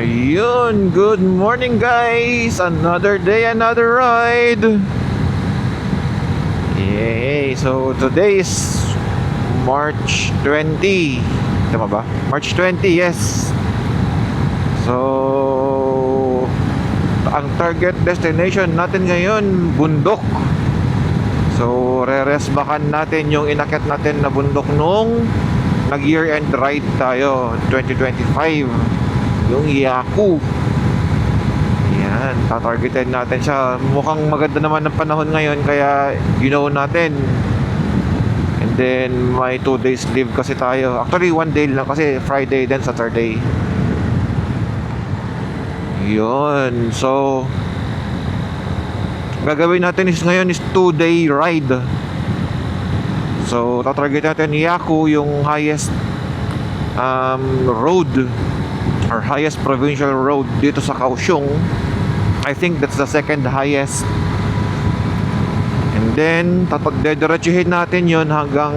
Ayun, good morning guys! Another day, another ride! Yay! So today is March 20. Tama ba? March 20, yes! So ang target destination natin ngayon, bundok. So re-resbakan natin yung inakyat natin na bundok nung nag-year-end ride tayo 2025, yung Yaku. Yan, tatargetin natin siya. Mukhang maganda naman ng panahon ngayon, kaya natin. And then may 2 days leave kasi tayo. Actually 1 day lang kasi Friday then Saturday. Yun, so gagawin natin ngayon is 2-day ride. So tatarget natin Yaku, yung highest road or highest provincial road dito sa Kaohsiung. I think that's the second highest. And then dediretsuhin natin yon hanggang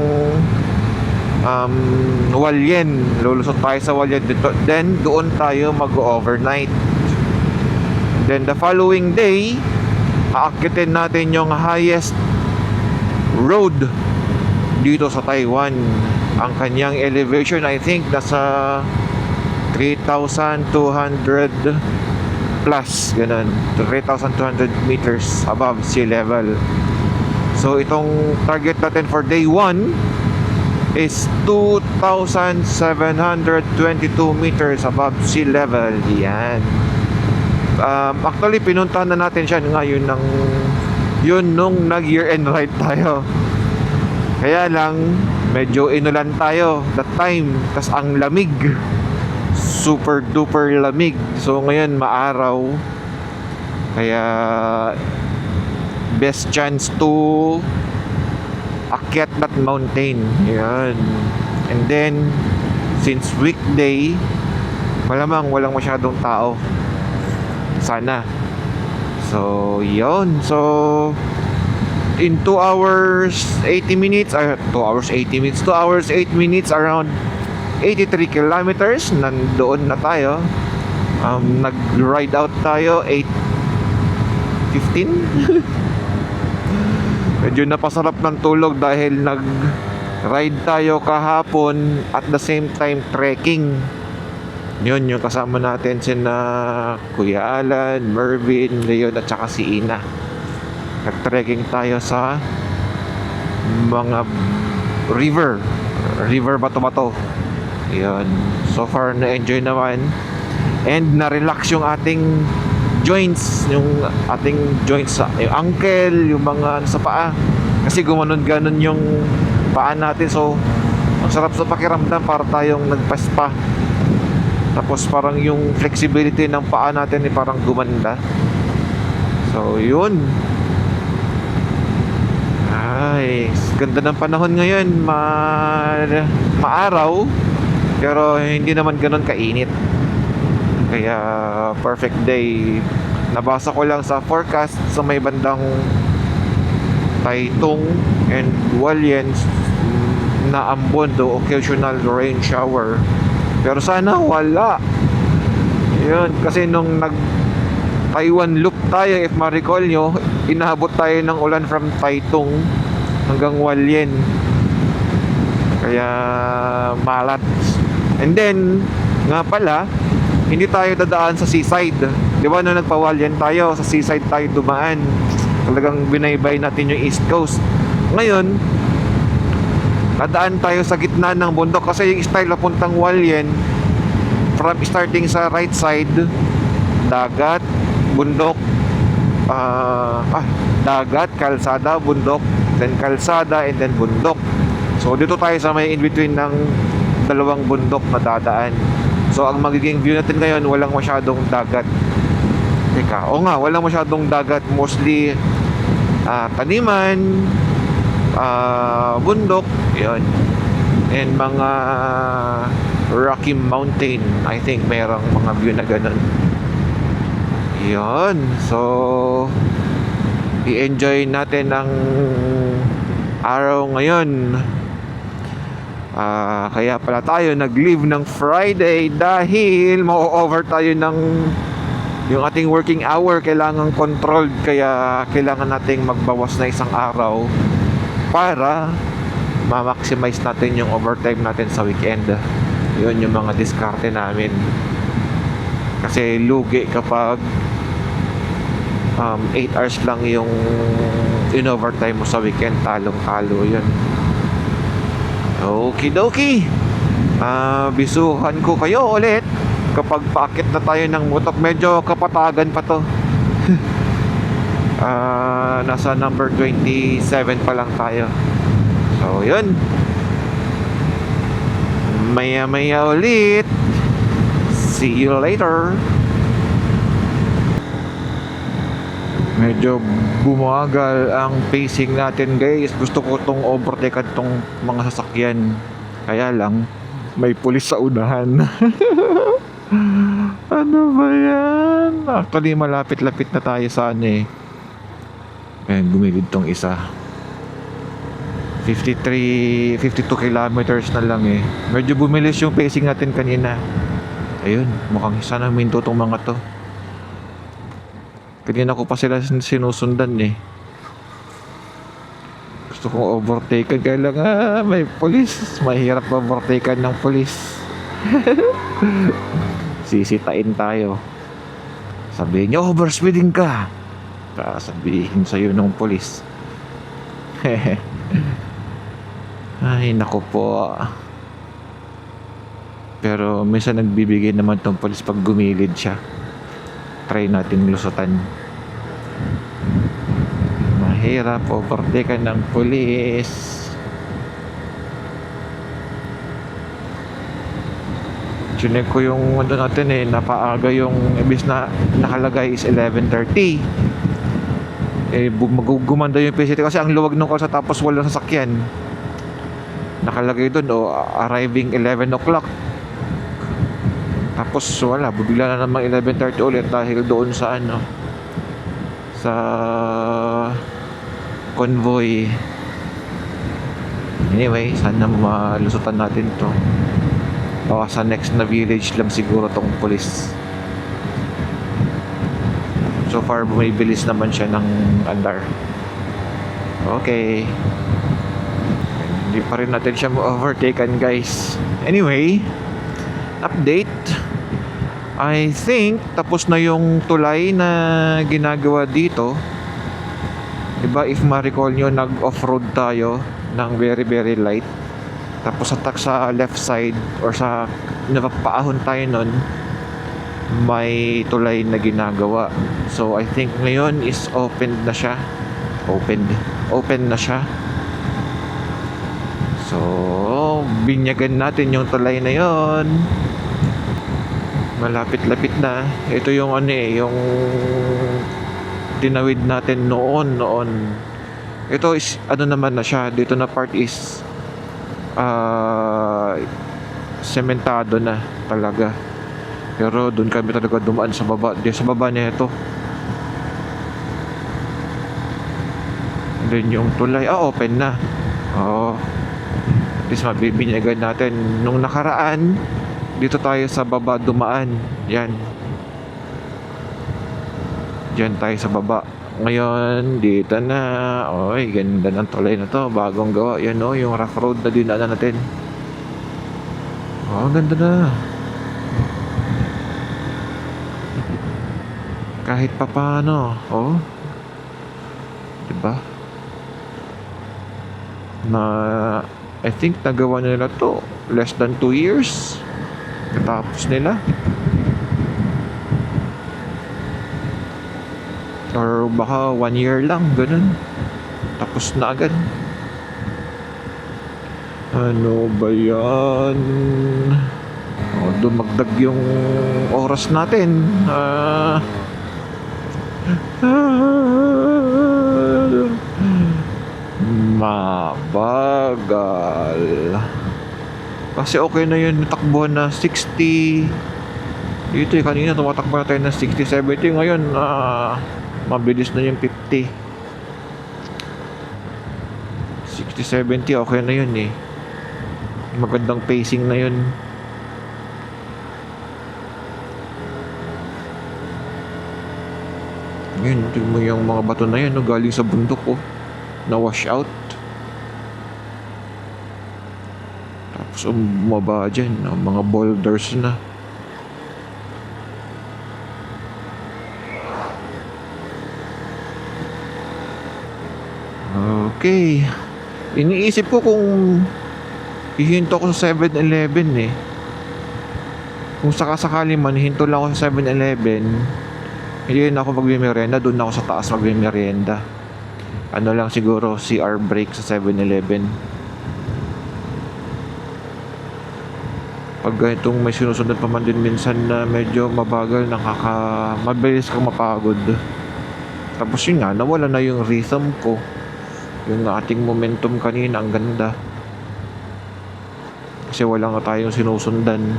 Hualien. Lulusot tayo sa Hualien dito. Then doon tayo mag-overnight. Then the following day, aakyatin natin yung highest road dito sa Taiwan. Ang kanyang elevation, I think nasa 3,200 plus, ganun, 3,200 meters above sea level. So itong target natin for day 1 is 2,722 meters above sea level. Yan. Actually pinuntahan na natin siya ngayon nung nag-year-end ride tayo. Kaya lang medyo inulan tayo that time, tas ang lamig, super duper lamig. So ngayon maaraw, kaya best chance to akyat that mountain. Yan. And then since weekday, malamang walang masyadong tao sana. So yun, so in 2 hours 80 minutes 2 hours 80 minutes 2 hours 8 minutes, around 83 kilometers nandoon na tayo. Nag-ride out tayo 8:15. Medyo napasarap ng tulog dahil nag-ride tayo kahapon at the same time trekking. Yun yung kasama natin sina Kuya Alan, Mervin, Leon at saka si Ina. Nag-trekking tayo sa mga river bato-bato. Yun. So far na-enjoy naman and na-relax yung ating joints, yung yung ankle, yung mga sa paa, kasi gumanon-ganon yung paa natin. So ang sarap sa pakiramdam, para tayong nagpaspa. Tapos parang yung flexibility ng paa natin ay parang gumanda. So yun. Ay, ganda ng panahon ngayon. Maaraw, pero hindi naman ganun kainit. Kaya perfect day. Nabasa ko lang sa forecast sa may bandang Taitung and Hualien na ambon do occasional rain shower. Pero sana wala. Yun, kasi nung Taiwan loop tayo, if ma-recall nyo, inaabot tayo ng ulan from Taitung hanggang Hualien. Kaya malat. And then nga pala, hindi tayo dadaan sa seaside. Di ba nung nagpa-Hualien tayo, sa seaside tayo dumaan. Talagang binaybay natin yung East Coast. Ngayon nadaan tayo sa gitna ng bundok, kasi yung style papuntang Hualien, from starting sa right side, dagat, bundok, dagat, kalsada, bundok, then kalsada, and then bundok. So dito tayo sa may in between ng dalawang bundok na dadaan. So ang magiging view natin ngayon, walang masyadong dagat. Teka, o nga, walang masyadong dagat, mostly taniman, bundok, yun, and mga Rocky Mountain. I think mayroong mga view na ganun. Yun, so i-enjoy natin ang araw ngayon. Kaya pala tayo nag-leave ng Friday dahil ma-over tayo ng yung ating working hour, kailangan controlled, kaya kailangan nating magbawas na isang araw para ma-maximize natin yung overtime natin sa weekend. Yun yung mga diskarte namin, kasi lugi kapag 8 hours lang yung in-overtime mo sa weekend. Talong-talo yun. Okidoki. Bisuhan ko kayo ulit kapag paakit na tayo ng motok. Medyo kapatagan pa to. Nasa number 27 pa lang tayo. So yun, maya ulit. See you later. Medyo bumagal ang pacing natin, guys. Gusto ko tong overtake tong mga sasakyan, kaya lang may pulis sa unahan. Ano ba yan? Actually malapit-lapit na tayo sa ano eh. Ayan, gumilid tong isa. 52 kilometers na lang eh. Medyo bumilis yung pacing natin kanina. Ayun, mukhang isa na minto tong mga to. Kanina ko pa sila sinusundan eh. Gusto kong overtaken, kaya lang may police. Mahirap overtaken ng police. Sisitain tayo. Sabihin nyo, overspeeding ka. Sabihin sa'yo ng police. Ay, naku po. Pero minsan nagbibigay naman tong police pag gumilid siya. Try nating lusutan. Mahirap overtaken ng pulis. Chinek ko yung ano natin eh, napaaga yung ibis na nakalagay is 11:30. Eh gumanda yung PCT kasi ang luwag ng kalsa, tapos walang sasakyan. Nakalagay doon arriving 11 o'clock. Tapos wala, bubigla na namang 11:30 ulit dahil doon sa ano, sa convoy. Anyway, sana malusutan natin to. Sa next na village lang siguro tong police. So far bumibilis naman siya ng andar. Okay, hindi pa rin natin siya ma-overtaken, guys. Anyway, update. I think tapos na yung tulay na ginagawa dito. Diba, if ma-recall nyo, nag-off-road tayo ng very very light. Tapos sa left side or sa napapaahon tayo nun, may tulay na ginagawa. So I think ngayon is open na siya. Open na siya. So binyagan natin yung tulay na yon. Malapit-lapit na. Ito yung ano eh, yung tinawid natin noon. Ito is ano naman na siya. Dito na part is sementado na talaga. Pero doon kami talaga dumaan sa baba. Di sa baba niya ito. And then yung tulay, open na. At least mabibinyagan natin. Nung nakaraan, dito tayo sa baba dumaan. Yan tayo sa baba. Ngayon dito na. Oy, ganda ng tulay na to, bagong gawa. Yan yung rough road na dinaanan natin. Ganda na. Kahit pa paano. Diba? I think nagawa nila to less than 2 years. Katapos nila. Or baka 1 year lang, ganun. Tapos na agad. Ano ba yan? Dumagdag yung oras natin. Mabagal. Kasi okay na yun, takbuhan na 60. Dito kanina tumatakbo na tayo ng 60, 70. Ngayon mabilis na yung 50. 60, 70 okay na yun eh. Magandang pacing na yun. Yun, tingnan mo yung mga bato na yun, no, galing sa bundok, oh, na wash out. Tapos umaba dyan, no, mga boulders na. Okay. Iniisip ko kung hihinto ko sa 7-Eleven eh. Kung sakasakali man, hinto lang ako sa 7-Eleven. Hindi na ako magmimerienda, doon ako sa taas magmimerienda. Ano lang siguro, CR break sa 7-Eleven. Pag ganitong may sinusunod pa man din minsan na medyo mabagal, mabilis kang mapagod. Tapos yun nga, nawala na yung rhythm ko. Yung ating momentum kanina, ang ganda. Kasi wala nga tayong sinusundan.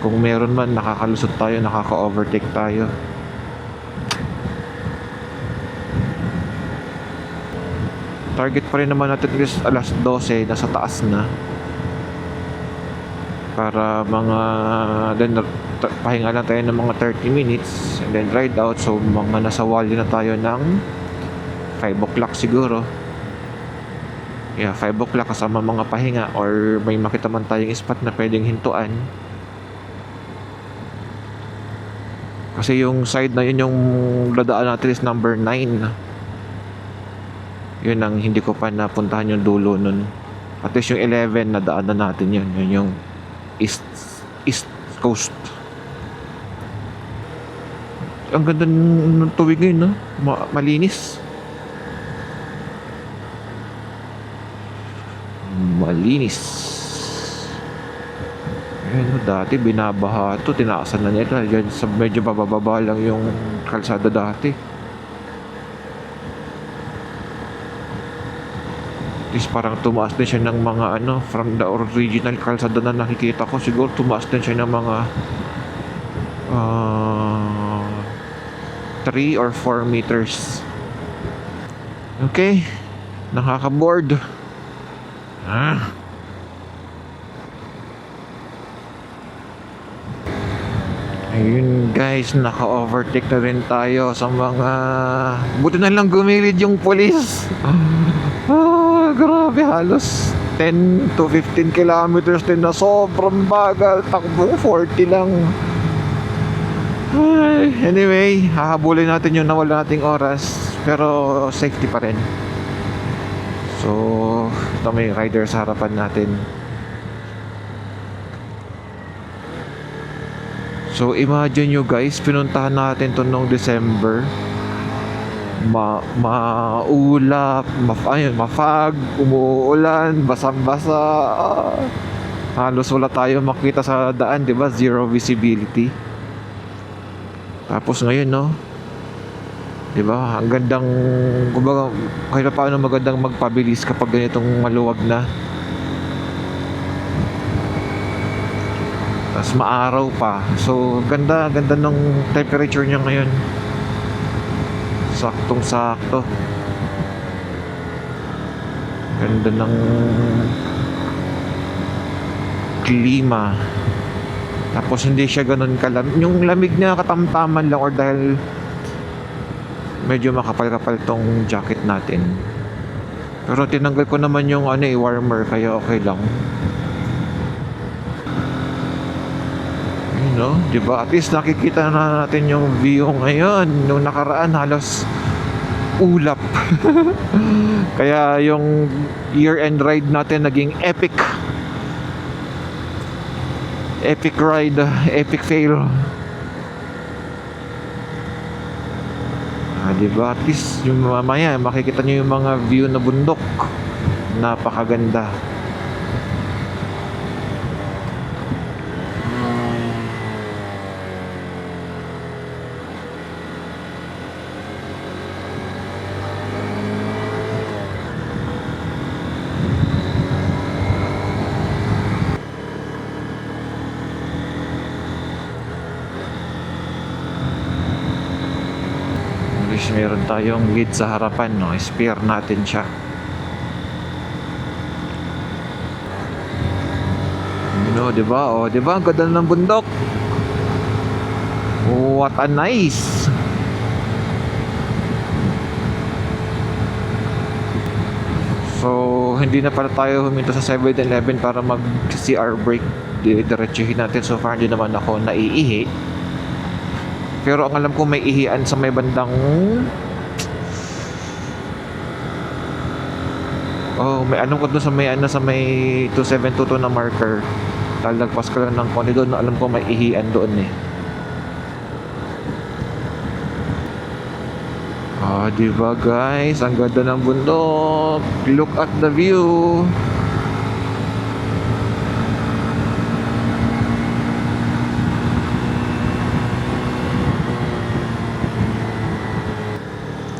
Kung meron man, nakakalusot tayo, nakaka-overtake tayo. Target pa rin naman natin at least alas 12, nasa taas na. Para mga then pahinga lang tayo ng mga 30 minutes and then ride out. So mga nasa wali na tayo ng 5 o'clock siguro. Yeah, 5 o'clock kasama mga pahinga or may makita man tayong spot na pwedeng hintuan. Kasi yung side na yun, yung dadaan natin is number 9. Yun ang hindi ko pa napuntahan yung dulo nun. At least yung 11 na daan na natin yun. Yun yung East Coast. Ang ganda ng tuwig ngayon, no? Malinis. Malinis. Ayan, dati binabaha to, tinaasan na nila. Yan, medyo bababa lang yung kalsada dati. At least parang tumaas din siya ng mga ano, from the original kalsada na nakikita ko. Siguro tumaas din siya ng mga 3 or 4 meters. Okay, nakaka-board. Ayun guys, naka-overtake na rin tayo sa mga... Buti na lang gumilid yung police. Grabe, halos 10 to 15 kilometers din na sobrang bagal. Takbo 40 lang. Anyway, hahabulin natin yung nawala nating oras. Pero safety pa rin. So, ito may rider sa harapan natin. So, imagine nyo guys, pinuntahan natin to noong December. Maulap, mafag, umuulan, basang-basa. Halos wala tayo makita sa daan, 'di ba? Zero visibility. Tapos ngayon, no? 'Di ba? Ang gandang, kumbaga, kahit paano magandang magpabilis kapag ganitong maluwag na. Tapos maaraw pa. So, ganda ng temperature niya ngayon. Saktong-sakto. Ganda ng klima. Tapos hindi siya ganun kalamig. Yung lamig niya katamtaman lang or dahil medyo makapal-kapal tong jacket natin. Pero tinanggal ko naman yung warmer kaya okay lang. No, 'di ba? At least nakikita na natin yung view ngayon. Nung nakaraan halos ulap. Kaya yung year-end ride natin naging epic. Epic ride, epic fail. 'Di ba? At least yung mamaya makikita niyo yung mga view na bundok. Napakaganda. Meron tayong lead sa harapan, no? Spare natin siya. Oh, di ba? Oh, di ba? Ang ganda ng bundok. What a nice. So, hindi na pala tayo huminto sa 7-Eleven para mag-CR break. Diretsuhin natin. So far, hindi naman ako naiihi. Pero ang alam ko may ihian sa may bandang... Oh, may anong ko doon sa may 2722 na marker. Talagpas ko lang ng konti doon. Alam ko may ihian doon eh. Ah, diba guys? Ang ganda ng bundok. Look at the view.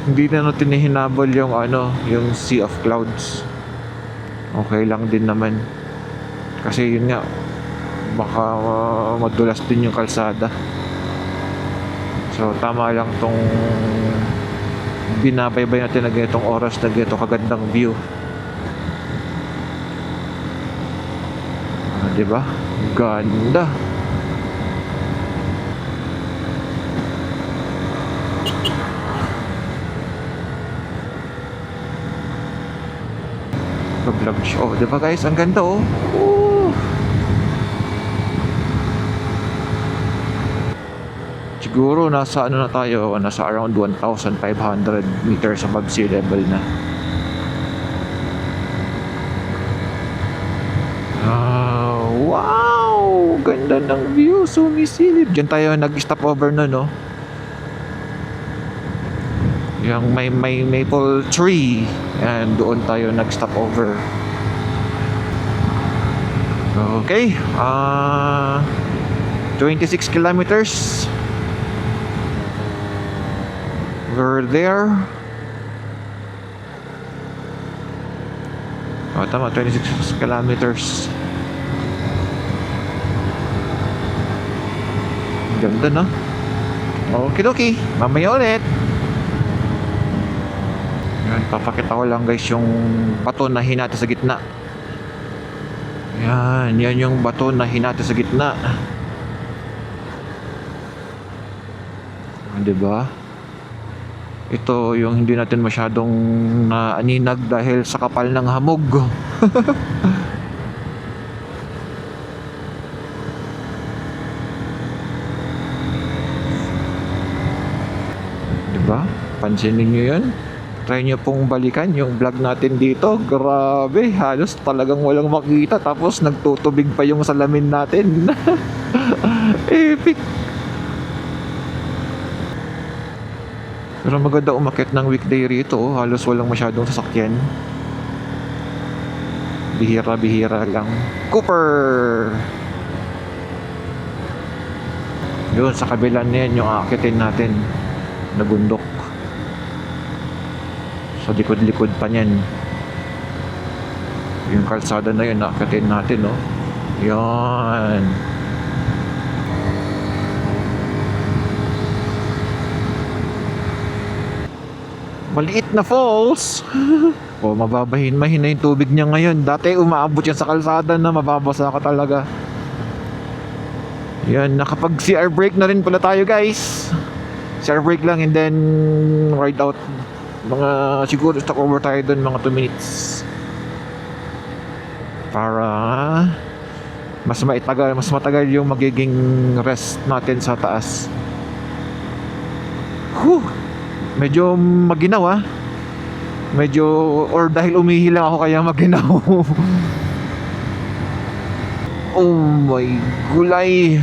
Hindi na natin hinahabol yung yung sea of clouds. Okay lang din naman. Kasi yun nga, baka madulas din yung kalsada. So tama lang tong binabaybay natin na ganitong oras na ganito kagandang view. Diba? Ganda. Vlog show. Oh, diba guys? Ang ganda oh. Ooh. Siguro nasa na tayo? Nasa around 1,500 meters above sea level na. Wow! Ganda ng view. Sumisilip. Diyan tayo nag-stop over na, no? Yung may maple tree, and doon tayo nag-stop over. Okay, 26 kilometers. We're there. Oh, tama, 26 kilometers. Ganda, no? Okay, mamaya ulit. Papakita ko lang guys yung bato na hinati sa gitna. Yan yung bato na hinati sa gitna. Diba? Ito yung hindi natin masyadong naaninag dahil sa kapal ng hamog. Diba? Pansinin nyo yun. Try nyo pong balikan yung vlog natin dito. Grabe, halos talagang walang makita. Tapos nagtutubig pa yung salamin natin. Epic. Pero maganda umakyat ng weekday rito. Halos walang masyadong sasakyan. Bihira-bihira lang. Cooper! Yun, sa kabila niyan yung aakitin natin na bundok. So likod-likod pa niyan. Yung kalsada na yun, nakatin natin, no? Yan. Maliit na falls. O, mahina yung tubig niya ngayon. Dati umaabot yan sa kalsada na mababasa ka talaga. Yan, nakapag CR break na rin pala tayo guys. CR break lang and then ride out. Mga siguro stop over tayo doon mga 2 minutes para mas matagal yung magiging rest natin sa taas. Medyo maginaw medyo, or dahil umihi lang ako kaya maginaw. Oh my gulay,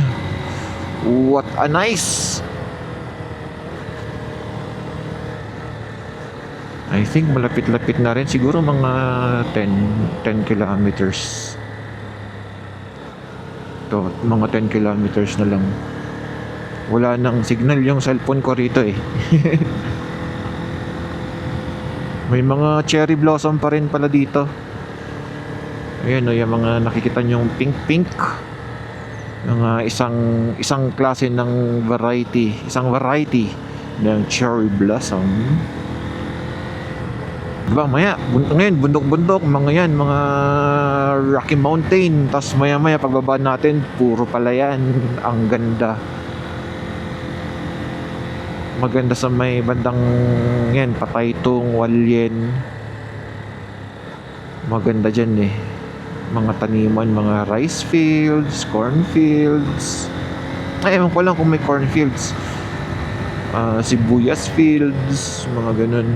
what a nice. I think malapit-lapit na rin. Siguro mga 10 kilometers. Ito, mga 10 kilometers na lang. Wala nang signal yung cellphone ko rito eh. May mga cherry blossom pa rin pala dito. Ayan o, yung mga nakikita nyong pink-pink. Mga isang klase ng variety. Isang variety ng cherry blossom. Diba, ngayon, bundok-bundok, mga yan, mga Rocky Mountain. Tapos maya-maya, pagbaba natin, puro palayan. Ang ganda. Maganda sa may bandang, yan, Pataytong, Walyen. Maganda dyan eh. Mga taniman, mga rice fields, corn fields. Ay, ewan ko lang kung may corn fields. Sibuyas fields, mga ganun.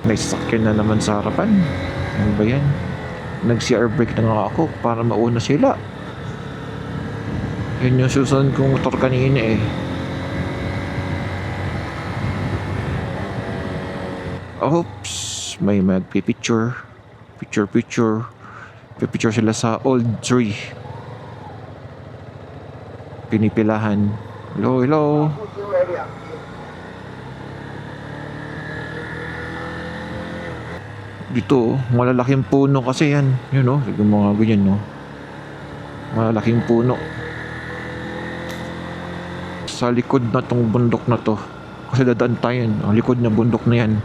May sasakyan na naman sa harapan. Ano ba yan? Nag-CR break na nga ako para mauna sila. Yun yung susunod kong motor kanina eh. Oops, may magpipicture. Picture. Pipicture sila sa old tree. Pinipilahan. Hello. Dito, malalaking puno kasi yan. Yun o, yung mga ganyan no. Malalaking puno. Sa likod na tong bundok na to. Kasi dadaan tayo yan. Ang likod na bundok na yan.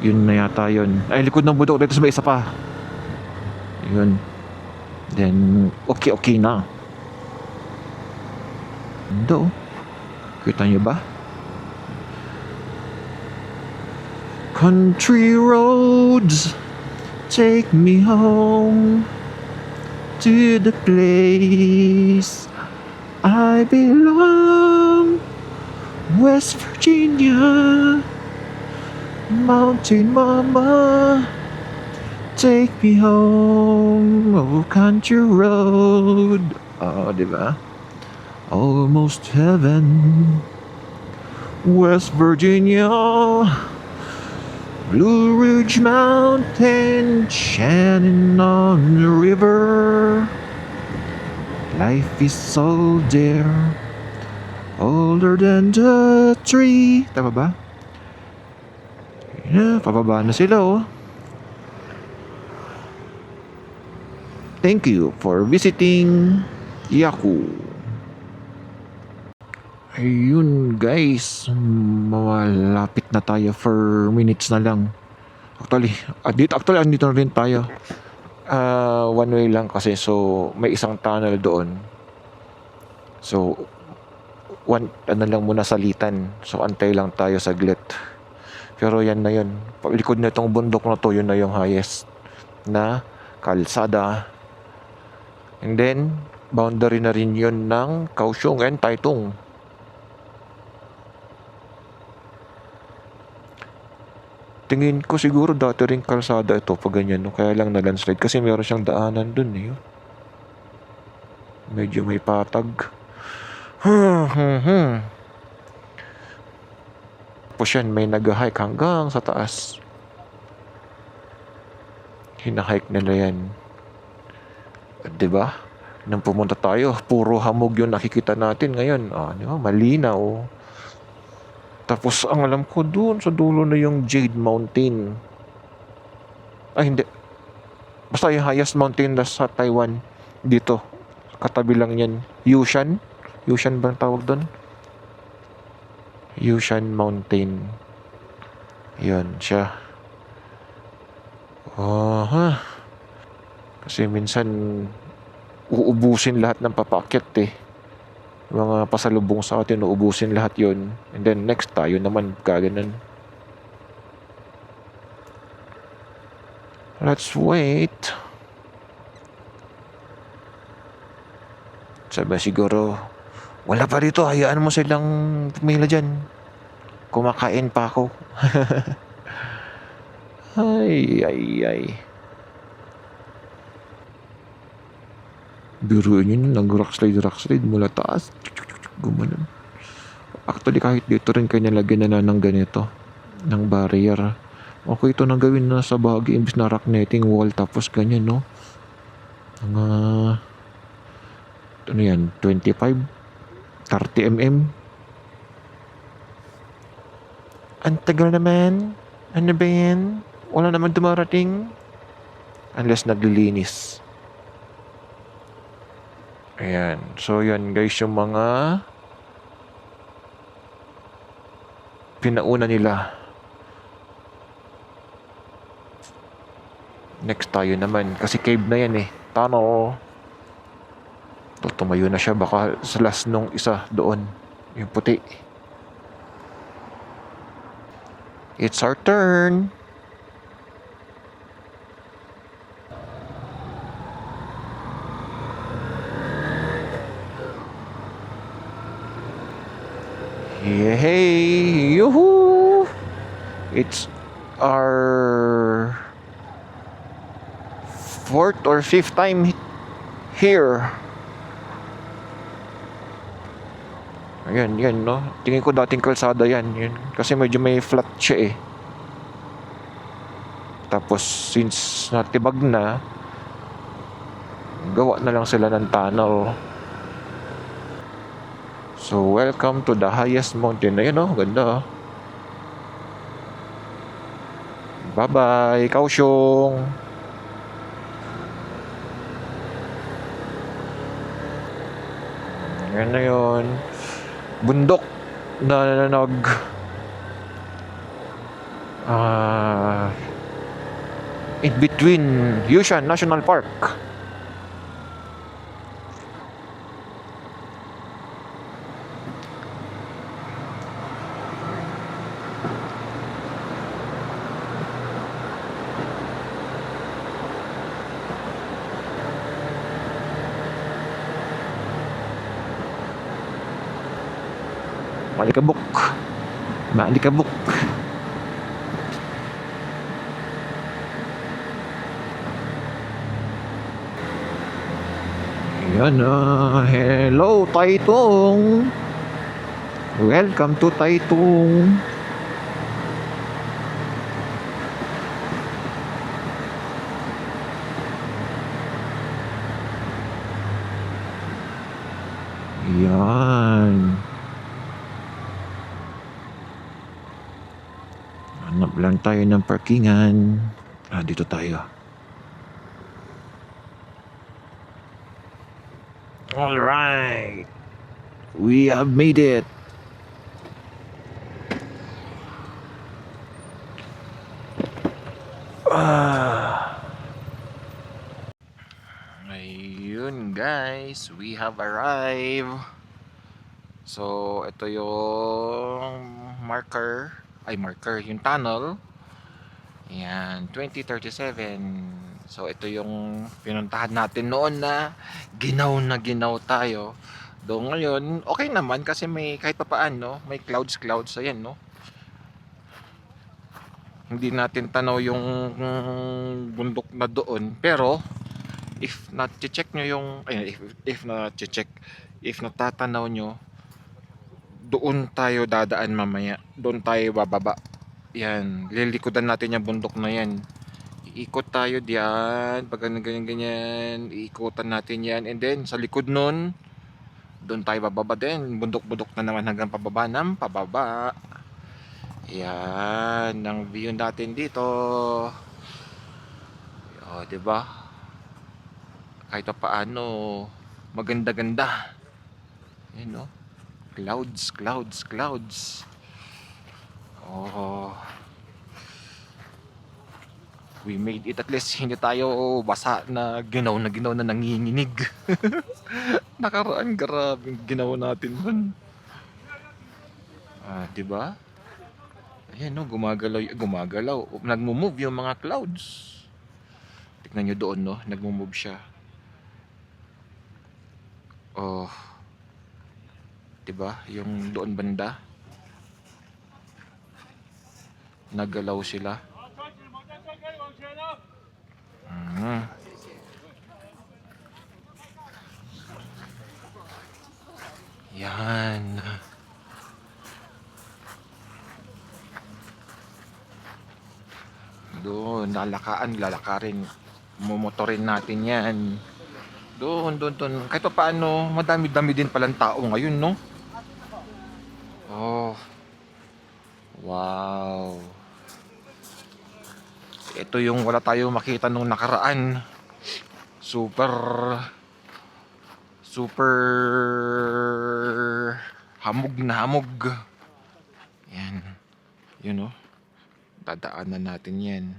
Yun na yata yun. Ay, likod ng bundok. Dito sa may isa pa. Yun. Then, okay na. Ando. Kita nyo ba? Country roads, take me home to the place I belong. West Virginia, Mountain Mama, take me home. Oh, country road. Oh, diba? Almost heaven. West Virginia, Blue Ridge Mountain, Shenandoah River. Life is so dear, older than the tree. Tama ba? Yeah, pababa na sila oh. Thank you for visiting Yaku. Ayun guys, malapit na tayo for minutes na lang. Actually, andito na rin tayo. One way lang kasi, so may isang tunnel doon. So ano lang muna salitan. So antay lang tayo saglit. Pero yan na yun. Likod na itong bundok na to, yun na yung highest na kalsada. And then boundary na rin yun ng Kaohsiung and Taitung. Tingin ko siguro dati rin kalsada ito pag ganyan, no? Kaya lang na landslide kasi meron siyang daanan dun eh. Medyo may patag. Tapos yan, may nag-hike hanggang sa taas. Hinahike nila yan. Diba? Nang pumunta tayo, puro hamog yung nakikita natin ngayon. Diba? Malinaw. Tapos ang alam ko doon sa dulo na yung Jade Mountain. Ay hindi. Basta yung highest mountain na sa Taiwan. Dito. Katabi lang yan. Yushan? Yushan ba ang tawag doon? Yushan Mountain. Yun siya. Kasi minsan uubusin lahat ng papakit eh. Mga pasalubong sa atin, uubusin lahat yon. And then next tayo naman kaganan. Let's wait. Sabi siguro, wala pa rito, hayaan mo silang pumila dyan. Kumakain pa ako. ay. Biruin yun, nag-rock slide mula taas. Gumanon. Actually, kahit dito rin kayo nalagyan na ng ganito, ng barrier. Okay ito nang gawin na sa bahagi, imbis na rock netting wall, tapos ganyan, no? Mga, ano yan, 25, 30 mm. Ang tagal naman. Ano ba yan? Wala naman dumarating. Unless naglilinis. Ayan. So, yan guys, yung mga pinauna nila. Next tayo naman. Kasi cave na yan eh. Tunnel. Tumayo na siya. Baka sa last nung isa doon. Yung puti. It's our turn. Hey, yoo-hoo! It's our fourth or fifth time here. Ayan, yan, no? Tingin ko dating kalsada yan. Kasi medyo may flat siya eh. Tapos, since natibag na, gawa na lang sila ng tunnel. So, welcome to the highest mountain. Ayan, oh, ganda. Bye-bye, Kaohsiung. Ayan na yun. Bundok na in between Yushan National Park. Malikabok. Malikabok. Yan na. Hello, Taitung. Welcome to Taitung. Yan. Hanap lang tayo ng parkingan. Dito tayo. All right. We have made it. Ayun guys, we have arrived. So, ito yung marker, yung tunnel. Yan, 2037. So, ito yung pinuntahan natin noon na ginaw tayo. Do ngayon, okay naman kasi may kahit papaano, may clouds, ayan, no? Hindi natin tanaw yung bundok na doon, pero if na-check nyo yung, if natatanaw nyo, doon tayo dadaan mamaya. Doon tayo bababa. Yan, lilikodan natin yung bundok na yan. Iikot tayo diyan, pag ganyan, iikotan natin yan. And then, sa likod nun, doon tayo bababa din. Bundok-bundok na naman hanggang pababa ng pababa. Yan, ang view natin dito. O, diba? Kahit pa paano, maganda-ganda. Yan, no? Clouds. Oh, we made it. At least hindi tayo basa na ginaw na nanginginig. Nakaraan, grabe ginawa natin nun. Diba? Ayan, no, gumagalaw. Nagmo-move yung mga clouds. Tignan nyo doon, no, nagmo-move siya. Oh, diba? Yung doon banda, nagalaw sila. Yan. Doon, lalakarin. Mumotorin natin yan. Doon. Kahit pa paano, madami-dami din palang tao ngayon, no? Oh. Wow. Ito yung wala tayo makita nung nakaraan. Super hamog na hamog. Yan. Yun, oh. Dadaanan natin yan.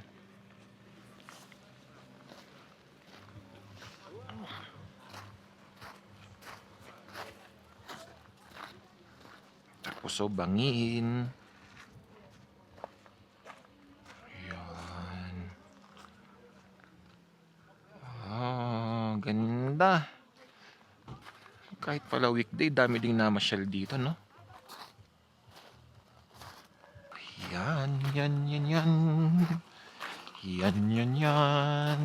Tapos, oh, bangin. Yan. Ganda. Kahit pala weekday, dami ding namasyal dito, no? Yan. Yan.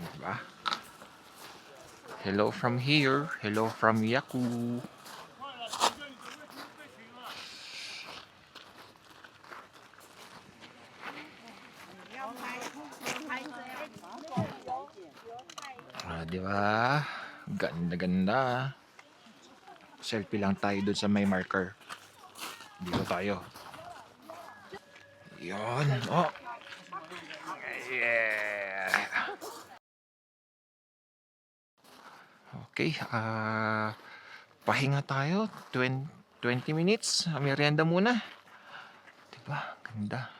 Diba? Hello from here. Hello from Yaku. Diba? Ganda. Selfie lang tayo dun sa may marker. Dito tayo. Yon. Oh. Yeah. Okay. Pahinga tayo. 20 minutes. Merienda muna. Diba? Ganda.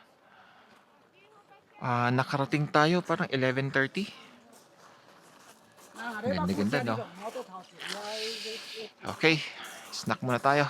Nakarating tayo parang 11:30. Ganda, no? Okay. Snack muna tayo.